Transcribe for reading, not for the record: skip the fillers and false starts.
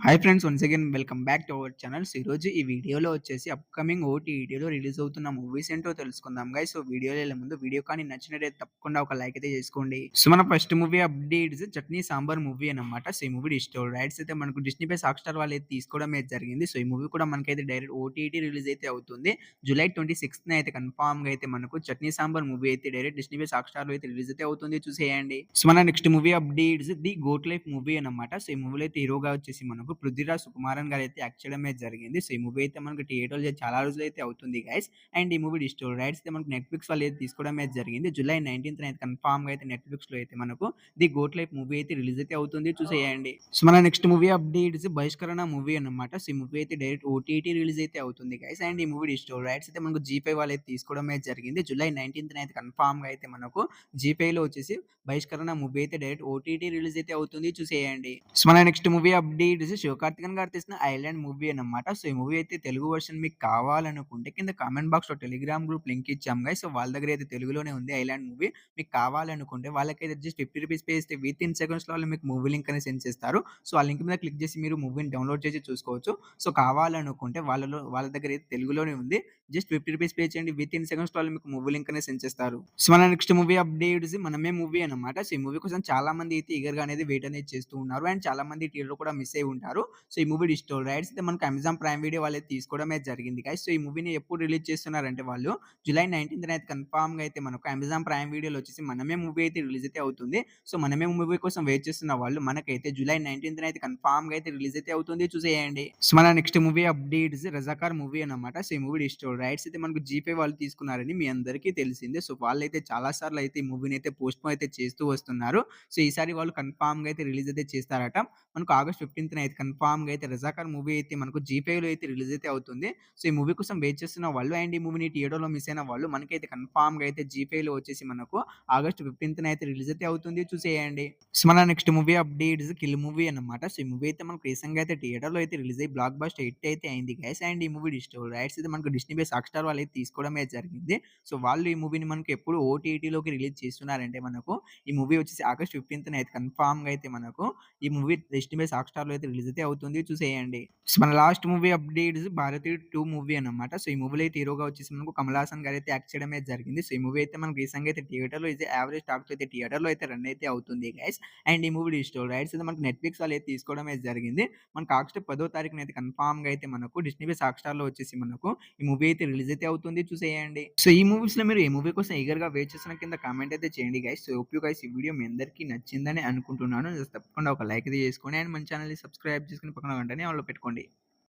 Hi friends, once again welcome back to our channel. So, ఈరోజు ఈ వీడియోలో వచ్చేసి అప్‌కమింగ్ ఓటీటీలో రిలీజ్ అవుతున్న మూవీస్ ఏంటో తెలుసుకుందాం గైస్. సో, వీడియోలో వెళ్ళే ముందు వీడియో కానీ నచ్చినట్టయితే తప్పకుండా ఒక లైక్ అయితే చేసుకోండి. సో, మన first movie updates 'chutney Sambar' movie అన్నమాట. సో, ఈ మూవీ డిజిటల్ రైట్స్ అయితే మనకు డిస్నీ ప్లస్ హాట్‌స్టార్ వాళ్ళు అయితే తీసుకోవడం అయితే జరిగింది. సో, ఈ మూవీ కూడా మనకైతే డైరెక్ట్ ఓటీటీ రిలీజ్ అయితే అవుతుంది. జూలై 26న అయితే కన్ఫర్మ్‌గా అయితే మనకు 'చట్నీ సాంబార్' మూవీ అయితే డైరెక్ట్ డిస్నీ ప్లస్ హాట్‌స్టార్‌లో అయితే రిలీజ్ అయితే అవుతుంది. చూసేయండి. సో, మన next movie updates 'The Goat Life' movie అన్నమాట. సో, ఈ మూవీలో అయితే హీరోగా వచ్చేసి మనకు 'పృథ్వీరాజ్ సుకుమారన్' గారైతే యాక్ట్ చేయడం అయితే జరిగింది. సో, ఈ మూవీ అయితే మనకు థియేటర్‌లో చాలా రోజులైతే అవుతుంది గైస్. అండ్ ఈ మూవీ డిజిటల్ రైట్స్ అయితే మనకు నెట్‌ఫ్లిక్స్ వాళ్ళు అయితే తీసుకోవడం అయితే జరిగింది. జూలై 19థ్ అయితే కన్ఫర్మ్‌గా అయితే నెట్‌ఫ్లిక్స్‌లో అయితే మనకు 'ది గోట్ లైఫ్' మూవీ అయితే రిలీజ్ అయితే అవుతుంది. చూసేయండి. సో, మన నెక్స్ట్ మూవీ అప్డేట్స్ 'బహిష్కరణ' మూవీ అన్నమాట. సో, ఈ మూవీ అయితే డైరెక్ట్ ఓటీటీ రిలీజ్ అయితే అవుతుంది గైస్. అండ్ ఈ మూవీ డిజిటల్ రైట్స్ అయితే మనకు జీ5 వాళ్ళు అయితే తీసుకోవడం అయితే జరిగింది. జూలై 19థ్ అయితే కన్ఫర్మ్‌గా అయితే మనకు జీ5లో వచ్చేసి 'బహిష్కరణ' మూవీ అయితే డైరెక్ట్ ఓటీటీ రిలీజ్ అయితే అవుతుంది. చూసేయండి. సో, మన నెక్స్ట్ మూవీ అప్డేట్స్ శివకార్తికేయన్ గారు తీసిన 'ఐలాండ్' మూవీ అన్నమాట. సో, ఈ మూవీ అయితే తెలుగు వర్షన్ మీకు కావాలనుకుంటే కింద కామెంట్ బాక్స్‌లో టెలిగ్రామ్ గ్రూప్ లింక్ ఇచ్చాం గైస్. సో, వాళ్ళ దగ్గర అయితే తెలుగులోనే ఉంది 'ఐలాండ్' మూవీ. మీకు కావాలనుకుంటే వాళ్ళకైతే జస్ట్ ₹50 పే చేస్తే వితిన్ సెకండ్స్‌లో వాళ్ళు మీకు మూవీ లింక్ అనేది సెండ్ చేస్తారు. సో, ఆ లింక్ మీద క్లిక్ చేసి మీరు మూవీని డౌన్‌లోడ్ చేసి చూసుకోవచ్చు. సో, కావాలనుకుంటే వాళ్ళ దగ్గర అయితే తెలుగులోనే ఉంది. జస్ట్ ₹50 పే చేయండి. వితిన్ సెకండ్స్‌లో వాళ్ళు మీకు మూవీ లింక్ అనేది సెండ్ చేస్తారు. సో, మన నెక్స్ట్ మూవీ అప్డేట్స్ 'మనమే' మూవీ అన్నమాట. సో, ఈ మూవీ కోసం చాలా మంది అయితే ఈగర్‌గా అనేది వెయిట్ అనేది చేస్తూ ఉన్నారు. అండ్ చాలా మంది థియేటర్‌లో కూడా మిస్ అయ్యి ఉంటారు. సో, ఈ మూవీ డిజిటల్ రైట్స్ అయితే మనకు అమెజాన్ ప్రైమ్ వీడియో వాళ్ళైతే తీసుకోవడమే జరిగింది గైస్. సో, ఈ మూవీని ఎప్పుడు రిలీజ్ చేస్తున్నారంటే వాళ్ళు జూలై 19థ్ అయితే కన్ఫర్మ్‌గా అయితే మనకు అమెజాన్ ప్రైమ్ వీడియోలో వచ్చేసి 'మనమే' మూవీ అయితే రిలీజ్ అయితే అవుతుంది. సో, 'మనమే' మూవీ కోసం వెయిట్ చేస్తున్న వాళ్ళు మనకైతే జూలై 19థ్ అయితే కన్ఫర్మ్‌గా అయితే రిలీజ్ అయితే అవుతుంది. చూసేయండి. సో, మన next movie updates 'Razakar' movie అన్నమాట. సో, ఈ మూవీ డిజిటల్ రైట్స్ అయితే మనకు జీ5 వాళ్ళు తీసుకున్నారని మీ అందరికీ తెలిసిందే. సో, వాళ్ళైతే చాలా సార్లు అయితే ఈ మూవీని అయితే పోస్ట్‌పోన్ అయితే చేస్తూ వస్తున్నారు. సో, ఈసారి వాళ్ళు కన్ఫర్మ్‌గా అయితే రిలీజ్ అయితే చేస్తారట. మనకు ఆగస్ట్ 15థ్ అయితే కన్ఫర్మ్‌గా అయితే 'రజాకార్' మూవీ అయితే మనకు జీ5లో అయితే రిలీజ్ అయితే అవుతుంది. సో, ఈ మూవీ కోసం వెయిట్ చేస్తున్న వాళ్ళు అండ్ ఈ మూవీని థియేటర్‌లో మిస్ అయిన వాళ్ళు మనకైతే కన్ఫర్మ్‌గా అయితే జీ5లో వచ్చేసి మనకు ఆగస్ట్ 15థ్ అయితే రిలీజ్ అయితే అవుతుంది. చూసేయండి. సో, మన next movie updates 'kill' movie అన్నమాట. సో, ఈ మూవీ అయితే మనకు రీసెంట్‌గా అయితే థియేటర్‌లో అయితే రిలీజ్ అయ్యి బ్లాక్ బస్టర్ హిట్ అయితే అయింది గైస్. అండ్ ఈ మూవీ డిజిటల్ రైట్స్ అయితే మనకు డిస్నీ ప్లస్ హాట్‌స్టార్ వాళ్ళు అయితే తీసుకోవడం అయితే జరిగింది. సో, వాళ్ళు ఈ మూవీని మనకు ఎప్పుడు ఓటీటీలోకి రిలీజ్ చేస్తున్నారంటే మనకు ఈ మూవీ వచ్చేసి ఆగస్ట్ 15థ్ అయితే కన్ఫర్మ్‌గా అయితే మనకు ఈ మూవీ డిస్నీ ప్లస్ హాట్‌స్టార్‌లో అయితే రిలీజ్ అయితే అవుతుంది. చూసేయండి. సో, మన లాస్ట్ మూవీ అప్డేట్స్ 'భారతీయుడు 2' మూవీ అన్నమాట. సో, ఈ మూవీలో అయితే హీరోగా వచ్చేసి మనకు కమల్ హాసన్ గారు అయితే యాక్ట్ చేయడం అయితే జరిగింది. సో, ఈ మూవీ అయితే మనకు రీసెంట్‌గా అయితే థియేటర్‌లో అయితే యావరేజ్ టాక్‌తో అయితే థియేటర్‌లో అయితే రన్ అయితే అవుతుంది గైస్. అండ్ ఈ మూవీ డిజిటల్ రైట్స్ అయితే మనకు నెట్‌ఫ్లిక్స్ వాళ్ళు అయితే తీసుకోవడం అయితే జరిగింది. మనకు ఆగస్ట్ 10వ తారీఖున అయితే కన్ఫర్మ్‌గా అయితే మనకు డిస్నీ ప్లస్ హాట్‌స్టార్‌లో వచ్చేసి మనకు ఈ మూవీ అయితే రిలీజ్ అయితే అవుతుంది. చూసేయండి. సో, ఈ మూవీస్‌లో మీరు ఏ మూవీ కోసం ఈగర్‌గా వెయిట్ చేస్తున్న కింద కామెంట్ అయితే చేయండి guys. So, hope you guys ఈ వీడియో మీ అందరికీ నచ్చిందని అనుకుంటున్నాను. తప్పకుండా ఒక లైక్ అయితే చేసుకోండి. అండ్ మన ఛానెల్‌ని సబ్స్క్రైబ్ చేసుకొని పక్కన గంటని ఆన్‌లో పెట్టుకోండి.